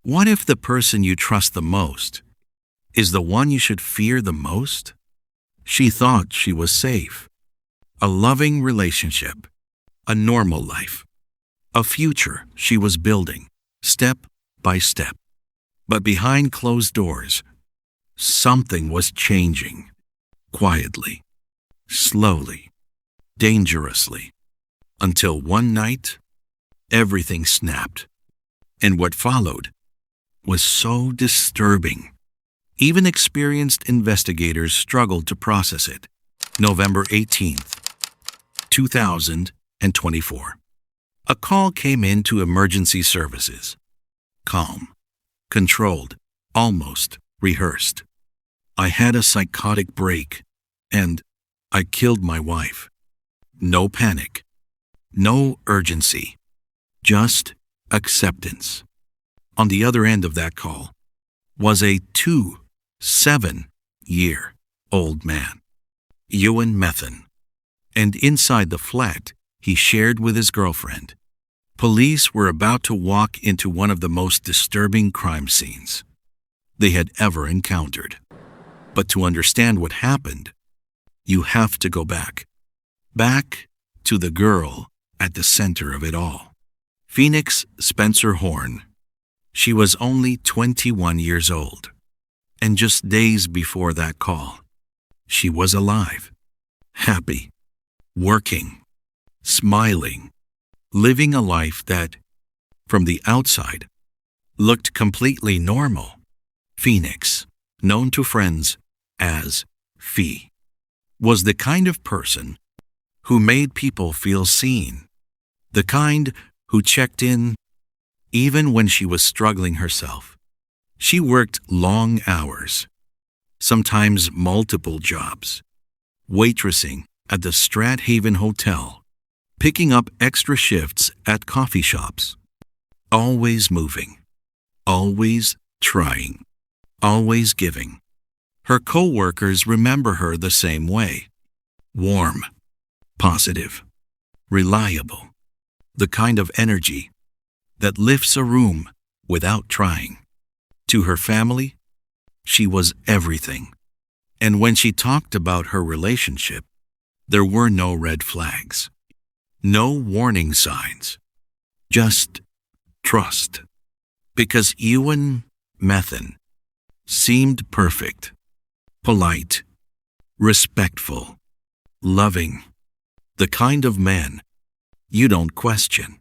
What if the person you trust the most is the one you should fear the most? She thought she was safe. A loving relationship, a normal life, a future she was building, step by step. But behind closed doors, something was changing, quietly, slowly, dangerously, until one night, everything snapped. And what followed was so disturbing. Even experienced investigators struggled to process it. November 18th, 2024. A call came in to emergency services. Calm, controlled, almost rehearsed. I had a psychotic break, and I killed my wife. No panic, no urgency, just acceptance. On the other end of that call was a 27-year-old man, Ewan Methin. And inside the flat he shared with his girlfriend, police were about to walk into one of the most disturbing crime scenes they had ever encountered. But to understand what happened, you have to go back to the girl at the center of it all. Phoenix Spencer Horn. She was only 21 years old. And just days before that call, she was alive, happy, working, smiling, living a life that, from the outside, looked completely normal. Phoenix, known to friends as Fee, was the kind of person who made people feel seen, the kind who checked in even when she was struggling herself. She worked long hours, sometimes multiple jobs, waitressing at the Strathaven Hotel, picking up extra shifts at coffee shops, always moving, always trying, always giving. Her co-workers remember her the same way. Warm, positive, reliable, the kind of energy that lifts a room without trying. To her family, she was everything. And when she talked about her relationship, there were no red flags, no warning signs, just trust. Because Ewan Methin seemed perfect, polite, respectful, loving, the kind of man you don't question,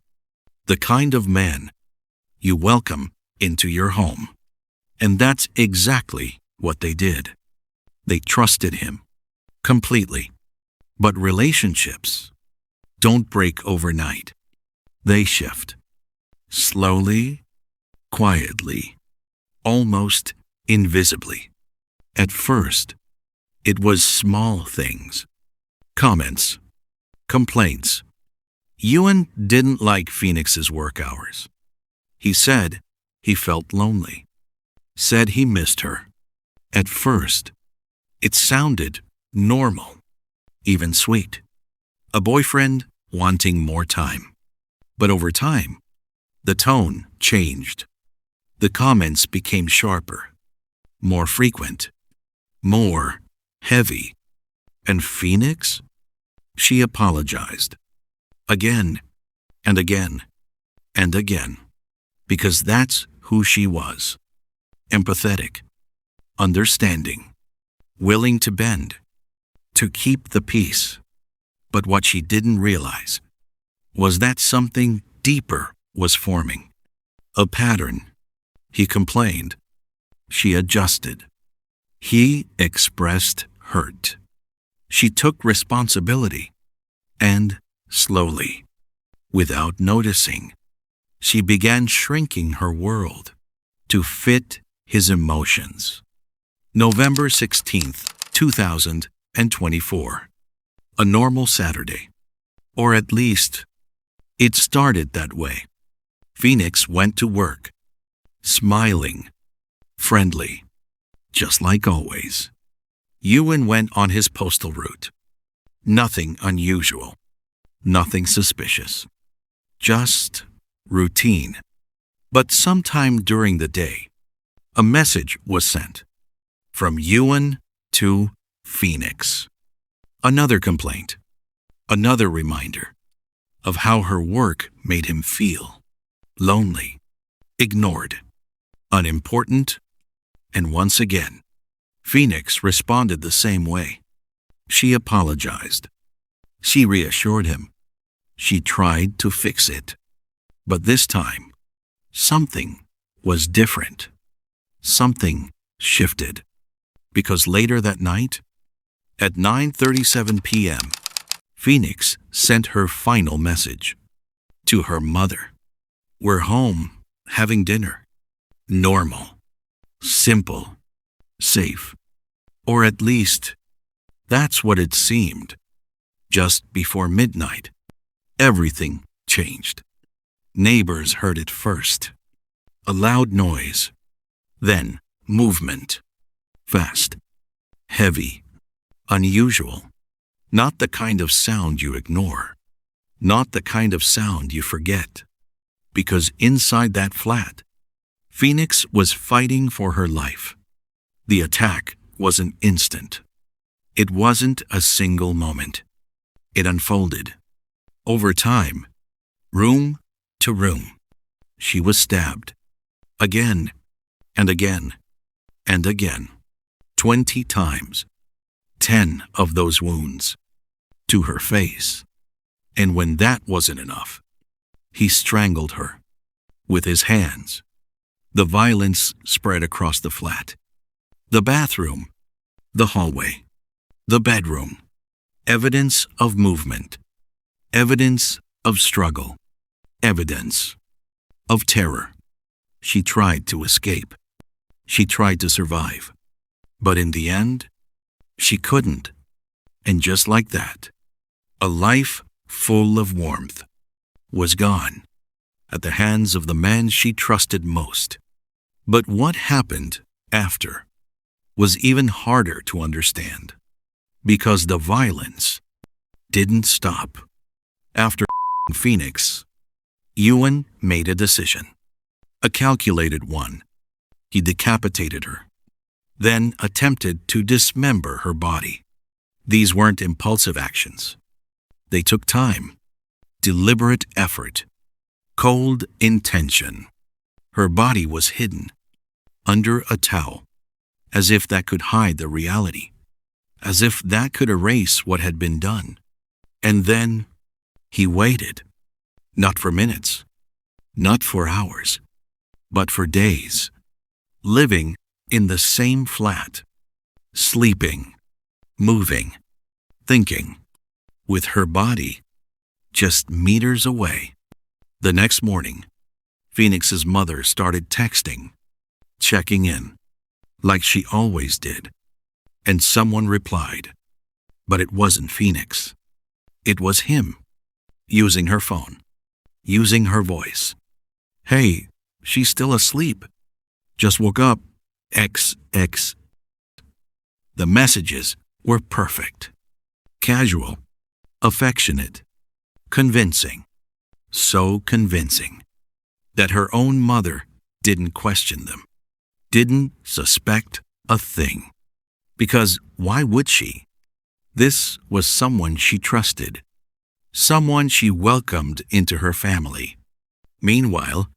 the kind of man you welcome into your home. And that's exactly what they did. They trusted him completely. But relationships don't break overnight. They shift. Slowly, quietly, almost invisibly. At first, it was small things. Comments, complaints. Ewan didn't like Phoenix's work hours. He said he felt lonely. Said he missed her. At first, it sounded normal, even sweet. A boyfriend wanting more time. But over time, the tone changed. The comments became sharper, more frequent, more heavy. And Phoenix? She apologized. Again and again and again. Because that's who she was. Empathetic, understanding, willing to bend, to keep the peace. But what she didn't realize was that something deeper was forming. A pattern. He complained. She adjusted. He expressed hurt. She took responsibility. And slowly, without noticing, she began shrinking her world to fit his emotions. November 16th, 2024. A normal Saturday. Or at least, it started that way. Phoenix went to work, smiling, friendly, just like always. Ewan went on his postal route. Nothing unusual, nothing suspicious. Just routine. But sometime during the day, a message was sent from Ewan to Phoenix. Another complaint, another reminder of how her work made him feel lonely, ignored, unimportant, and once again, Phoenix responded the same way. She apologized. She reassured him. She tried to fix it. But this time, something was different. Something shifted. Because later that night, at 9:37 p.m., Phoenix sent her final message to her mother. "We're home, having dinner. Normal, simple, safe. Or at least, that's what it seemed." Just before midnight, everything changed. Neighbors heard it first. A loud noise. Then movement. Fast. Heavy. Unusual. Not the kind of sound you ignore. Not the kind of sound you forget. Because inside that flat, Phoenix was fighting for her life. The attack wasn't instant. It wasn't a single moment. It unfolded. Over time, room to room, she was stabbed. Again and again and again. 20 times. 10 of those wounds. To her face. And when that wasn't enough, he strangled her. With his hands. The violence spread across the flat. The bathroom. The hallway. The bedroom. Evidence of movement. Evidence of struggle. Evidence of terror. She tried to escape. She tried to survive. But in the end, she couldn't. And just like that, a life full of warmth was gone at the hands of the man she trusted most. But what happened after was even harder to understand, because the violence didn't stop. After Phoenix, Ewan made a decision, a calculated one. He decapitated her, then attempted to dismember her body. These weren't impulsive actions. They took time, deliberate effort, cold intention. Her body was hidden under a towel, as if that could hide the reality, as if that could erase what had been done. And then he waited, not for minutes, not for hours, but for days, living in the same flat, sleeping, moving, thinking, with her body just meters away. The next morning, Phoenix's mother started texting, checking in, like she always did. And someone replied, but it wasn't Phoenix. It was him, using her phone, using her voice. "Hey, she's still asleep. Just woke up. XX." The messages were perfect, casual, affectionate, convincing, so convincing that her own mother didn't question them, didn't suspect a thing. Because why would she? This was someone she trusted, someone she welcomed into her family. Meanwhile,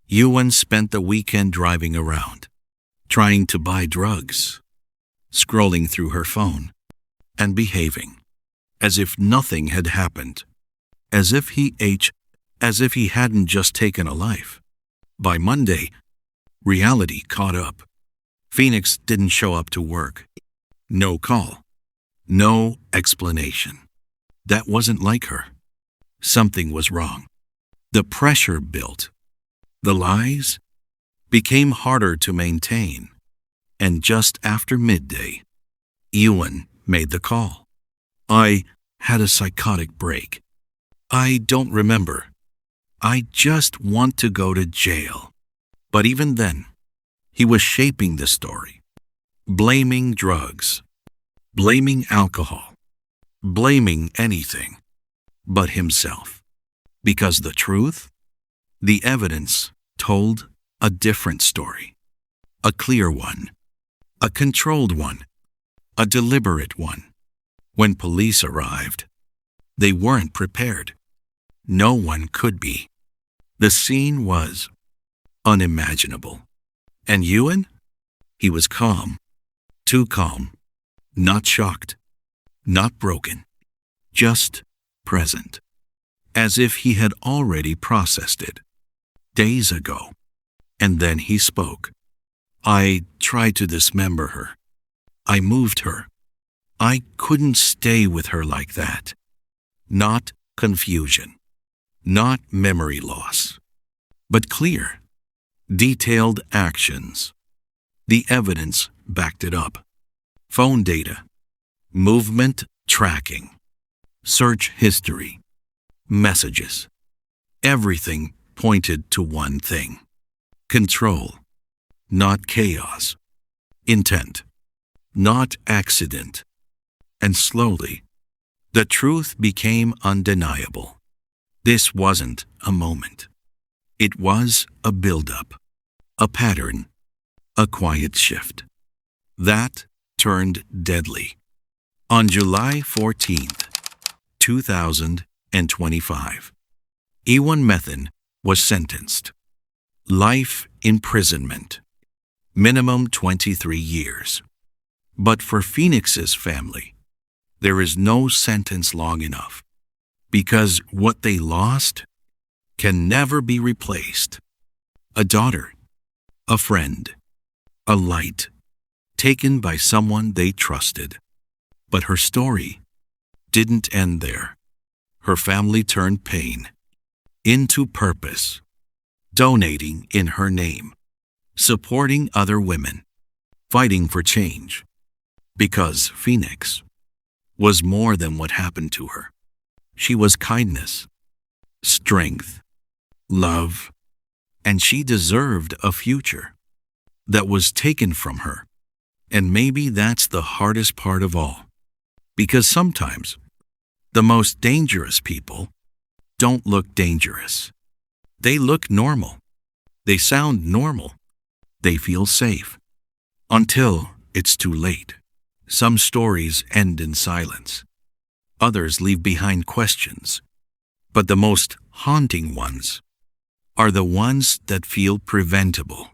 Ewan spent the weekend driving around, trying to buy drugs, scrolling through her phone, and behaving as if nothing had happened, as if he hadn't just taken a life. By Monday, reality caught up. Phoenix didn't show up to work. No call. No explanation. That wasn't like her. Something was wrong. The pressure built. The lies became harder to maintain. And just after midday, Ewan made the call. "I had a psychotic break. I don't remember. I just want to go to jail." But even then, he was shaping the story, blaming drugs, blaming alcohol, blaming anything but himself. Because the truth, the evidence told a different story. A clear one, a controlled one, a deliberate one. When police arrived, they weren't prepared. No one could be. The scene was unimaginable. And Ewan? He was calm, too calm, not shocked, not broken, just present, as if he had already processed it days ago. And then he spoke. I tried to dismember her. I moved her. I couldn't stay with her like that. Not confusion, not memory loss, but clear, detailed actions. The evidence backed it up. Phone data, movement tracking, search history, messages. Everything pointed to one thing: control, not chaos; intent, not accident. And slowly, the truth became undeniable. This wasn't a moment. It was a buildup, a pattern, a quiet shift. That turned deadly. On July 14th, 2025, Ewan Methin was sentenced. Life imprisonment. Minimum 23 years. But for Phoenix's family, there is no sentence long enough, because what they lost can never be replaced. A daughter, a friend, a light, taken by someone they trusted. But her story didn't end there. Her family turned pain into purpose, donating in her name, supporting other women, fighting for change. Because Phoenix was more than what happened to her. She was kindness, strength, love, and she deserved a future that was taken from her. And maybe that's the hardest part of all, because sometimes the most dangerous people don't look dangerous. They look normal. They sound normal. They feel safe. Until it's too late. Some stories end in silence. Others leave behind questions. But the most haunting ones are the ones that feel preventable.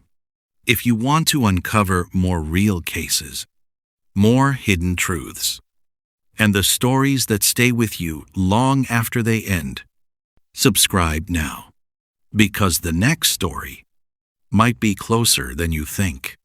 If you want to uncover more real cases, more hidden truths, and the stories that stay with you long after they end, subscribe now, because the next story might be closer than you think.